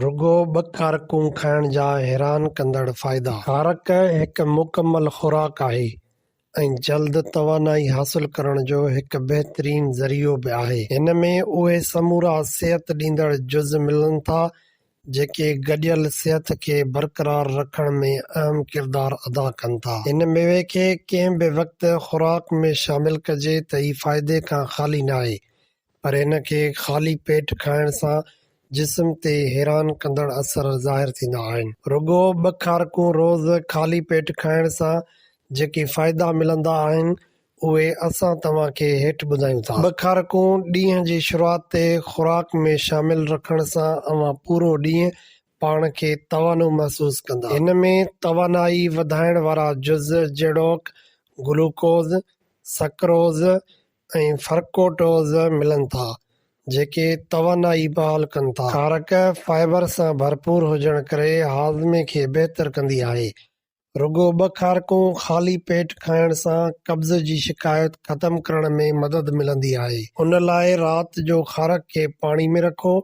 रुगो ॿ ख़ारकूं खाइण जा हैरान कंदड़ फ़ाइदा। ख़ारक हिकु मुकमल खुराक आहे ऐं जल्द तवानाई हासिल करण जो हिकु बहितरीन ज़रियो बि आहे। हिन में उहे समूरा सिहत ॾींदड़ जुज़ मिलनि था जेके गॾियल सिहत खे बरक़रार रखण में अहम किरदारु अदा कनि था। हिन मेवे खे कंहिं बि वक़्तु खुराक में शामिल कजे त हीउ फ़ाइदे खां ख़ाली न आहे, पर हिन खे ख़ाली पेट खाइण सां जिस्म ते हैरान कंदड़ असर ज़ाहिर थींदा आहिनि। रुगो ॿ ख़ारकूं रोज़ ख़ाली पेट खाइण सां जेके फ़ाइदा मिलंदा आहिनि उहे असां तव्हांखे हेठि ॿुधायूं था। ॿ ख़ारकूं ॾींहं जी शुरूआत ते खुराक में शामिल रखण सां अव्हां पूरो ॾींहुं पाण खे तवानो महसूस कंदा। हिन में तवानाई वधाइण वारा जुज़ जहिड़ोकि ग्लूकोज़, सक्रोज़ ऐं फ्रक्टोज़ मिलनि था जेके तवानाई बहाल कनि था। ख़ारक फाइबर सां भरपूर हुजण करे हाज़मे खे बहितर कंदी आहे। रुगो ॿ ख़ारकूं ख़ाली पेट खाइण सां कब्ज़ जी शिकायत ख़तम करण में मदद मिलंदी आहे। उन लाइ राति जो ख़ारक खे पाणी में रखो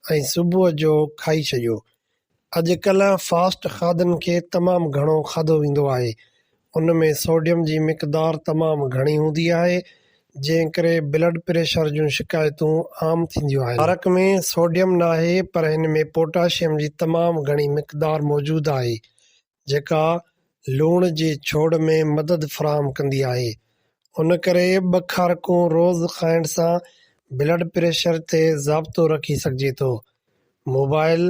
ऐं सुबुह जो खाई छॾियो। अॼुकल्ह फास्ट खाधनि खे तमामु घणो खाधो वेंदो आहे। उन में सोडियम जी मिक़दार तमामु घणी हूंदी आहे जंहिं करे ब्लड प्रेशर जूं शिकायतूं आम थींदियूं आहिनि। ख़ारक में सोडियम न आहे पर हिन में पोटाशियम जी तमामु घणी मिक़दार मौजूदु आहे जेका लूण जे छोड़ में मदद फ़राहम कंदी आहे। उन करे ॿ ख़ारकूं रोज़ खाइण सां ब्लड प्रेशर ते ज़ाब्तो रखी सघिजे थो। मोबाइल,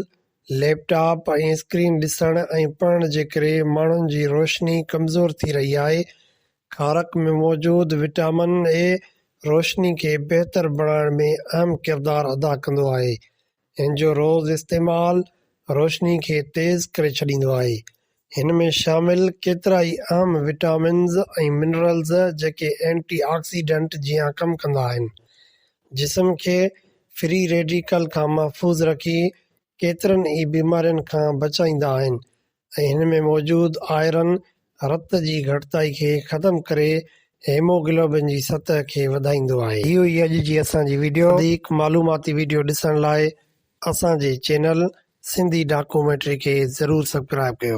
लैपटॉप ऐं स्क्रीन ॾिसण ऐं पढ़ण जे करे माण्हुनि जी रोशनी कमज़ोर थी रही आहे। ख़ारक में मौजूदु विटामिन ए रोशनी खे बहितर बणाइण में अहम किरदारु अदा कंदो आहे। हिन जो रोज़ इस्तेमालु रोशनी खे तेज़ करे छॾींदो आहे। हिन में शामिल केतिरा ई अहम विटामिन्स ऐं मिनरल्स जेके एंटी ऑक्सीडेंट जियां कमु कंदा आहिनि, जिस्म खे फ्री रेडिकल खां महफ़ूज़ रखी केतिरनि ई बीमारियुनि खां बचाईंदा आहिनि ऐं हिन में मौजूदु आयरन रत जी घटिताई खे ख़तमु करे हेमोग्लोबिन जी सतह खे वधाईंदो आहे। इहो ई अॼु जी असांजी वीडियो। वधीक मालूमाती वीडियो ॾिसण लाइ असांजे चैनल सिंधी डॉक्यूमेंट्री खे ज़रूरु सब्सक्राइब कयो।